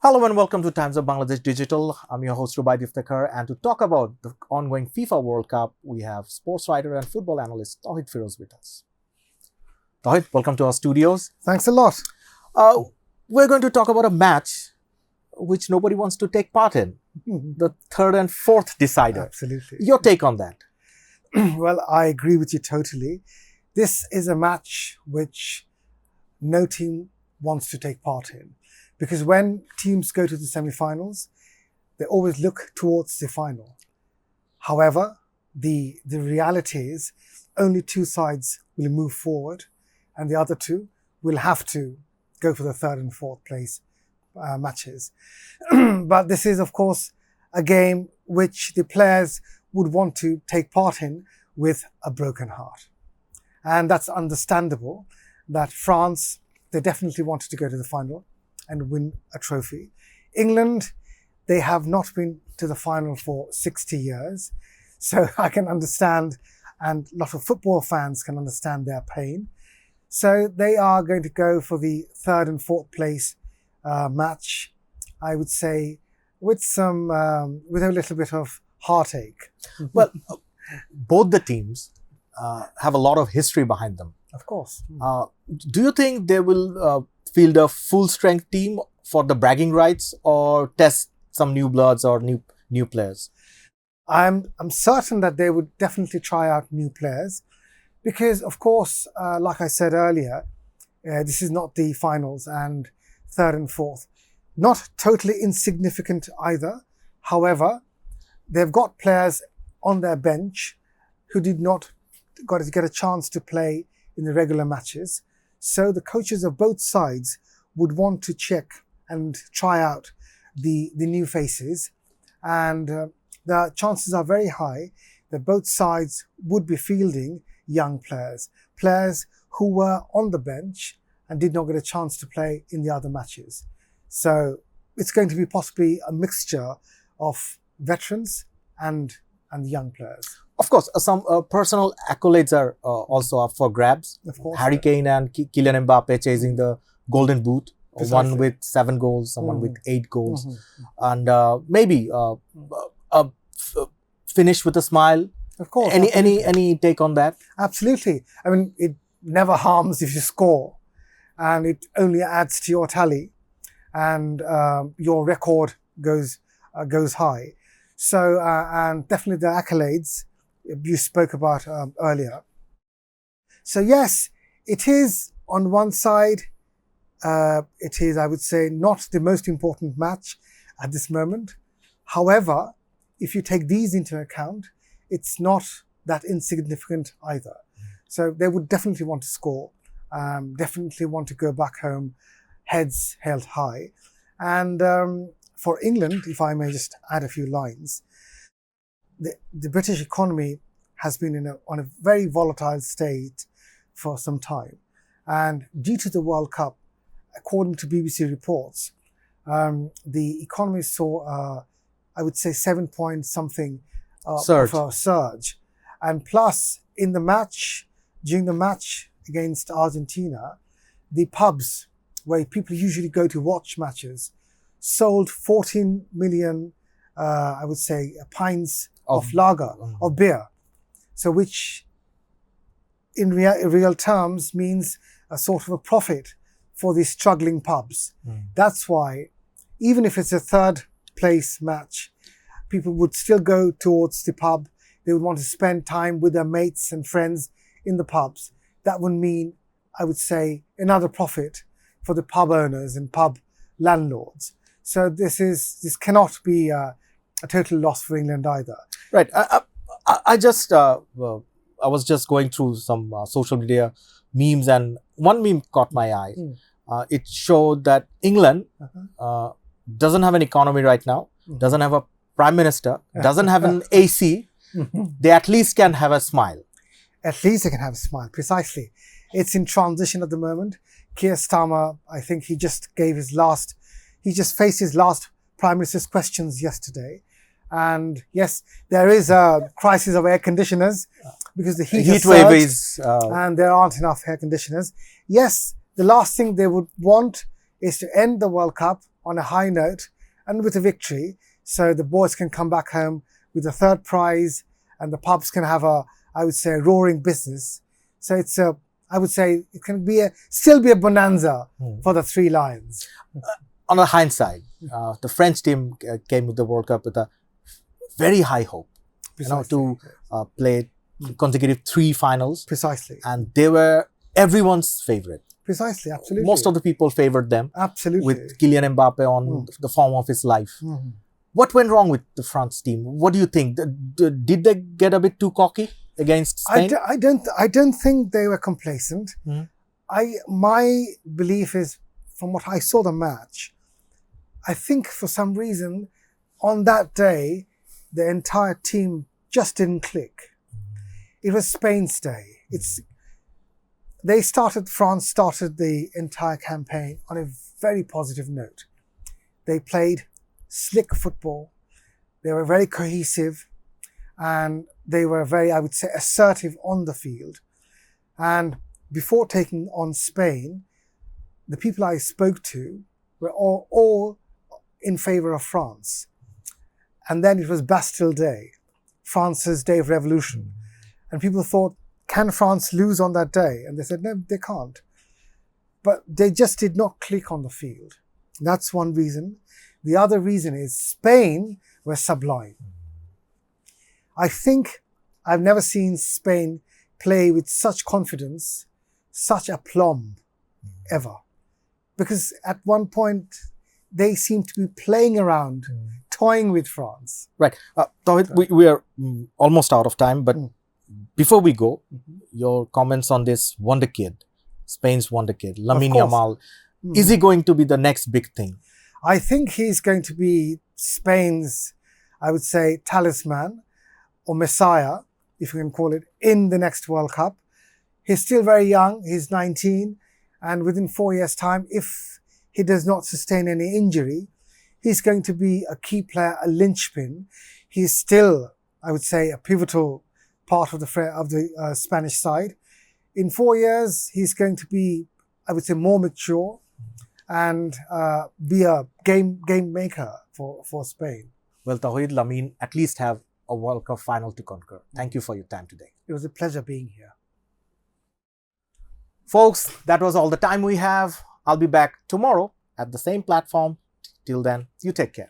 Hello and welcome to Times of Bangladesh Digital. I'm your host Rubaid Iftekhar, and to talk about the ongoing FIFA World Cup, we have sports writer and football analyst Tawhid Firoz with us. Tawhid, welcome to our studios. Thanks a lot. We're going to talk about a match which nobody wants to take part in, the third and fourth decider. Absolutely. Your take on that? Well, I agree with you totally. This is a match which no team wants to take part in. Because when teams go to the semi-finals, they always look towards the final. However, the reality is only two sides will move forward and the other two will have to go for the third and fourth place matches. But this is, of course, a game which the players would want to take part in with a broken heart. And that's understandable that France, they definitely wanted to go to the final and win a trophy. England, they have not been to the final for 60 years. So I can understand, and a lot of football fans can understand their pain. So they are going to go for the third and fourth place match, I would say, with with a little bit of heartache. Well, both the teams have a lot of history behind them. Of course. Do you think they will field a full-strength team for the bragging rights, or test some new bloods or new players? I'm certain that they would definitely try out new players because, of course, like I said earlier, this is not the finals and third and fourth. Not totally insignificant either. However, they've got players on their bench who did not get a chance to play in the regular matches. So the coaches of both sides would want to check and try out the new faces. And the chances are very high that both sides would be fielding young players who were on the bench and did not get a chance to play in the other matches. So it's going to be possibly a mixture of veterans and young players. Of course, some personal accolades are also up for grabs. Of course, Harry Kane and Kylian Mbappe chasing the Golden Boot. Precisely. One with 7 goals, someone with 8 goals, and maybe finish with a smile. Of course. Any take on that? Absolutely. I mean, it never harms if you score, and it only adds to your tally, and your record goes high. So, and definitely the accolades you spoke about earlier. So yes, it is on one side, it is, I would say, not the most important match at this moment. However, if you take these into account, it's not that insignificant either. So they would definitely want to score, definitely want to go back home, heads held high. And for England, if I may just add a few lines, the British economy has been on a very volatile state for some time. And due to the World Cup, according to BBC reports, the economy saw, I would say, 7 point something Surge. of a surge. And plus, during the match against Argentina, the pubs where people usually go to watch matches sold 14 million, I would say, pints of lager, of beer. So which in real terms means a sort of a profit for these struggling pubs. That's why, even if it's a third place match, people would still go towards the pub. They would want to spend time with their mates and friends in the pubs. That would mean, I would say, another profit for the pub owners and pub landlords. So this cannot be a total loss for England either. Right. I was just going through some social media memes, and one meme caught my eye. It showed that England doesn't have an economy right now, doesn't have a prime minister, doesn't have an AC. They at least can have a smile. At least they can have a smile, precisely. It's in transition at the moment. Keir Starmer, I think he just faced his last Prime Minister's questions yesterday. And yes, there is a crisis of air conditioners because the heat wave is and there aren't enough air conditioners. Yes, the last thing they would want is to end the World Cup on a high note and with a victory, so the boys can come back home with a third prize and the pubs can have a, I would say, a roaring business. So it's a, I would say it can be still be a bonanza for the Three Lions. On the hindsight, the French team came with the World Cup with a very high hope, to play consecutive 3 finals. Precisely. And they were everyone's favorite. Precisely, absolutely. Most of the people favored them. Absolutely. With Kylian Mbappe on the form of his life. What went wrong with the France team? What do you think? Did they get a bit too cocky against Spain? I don't think they were complacent. My belief is, from what I saw the match, I think for some reason on that day the entire team just didn't click. It was Spain's day. France started the entire campaign on a very positive note. They played slick football. They were very cohesive and they were very, I would say, assertive on the field. And before taking on Spain, the people I spoke to were all in favor of France. And then it was Bastille Day, France's Day of Revolution. And people thought, can France lose on that day? And they said, no, they can't. But they just did not click on the field. That's one reason. The other reason is Spain were sublime. I think I've never seen Spain play with such confidence, such aplomb, ever. Because at one point, they seemed to be playing around, toying with France. Right. Tawhid, we are almost out of time, but before we go, your comments on this wonder kid, Spain's wonder kid, Lamine Yamal, is he going to be the next big thing? I think he's going to be Spain's, I would say, talisman or messiah, if you can call it, in the next World Cup. He's still very young. He's 19. And within 4 years' time, if he does not sustain any injury, he's going to be a key player, a linchpin. He's still, I would say, a pivotal part of the Spanish side. In 4 years, he's going to be, I would say, more mature and be a game maker for Spain. Well, Tawhid, Lamine at least have a World Cup final to conquer. Thank you for your time today. It was a pleasure being here. Folks, that was all the time we have. I'll be back tomorrow at the same platform. Till then, you take care.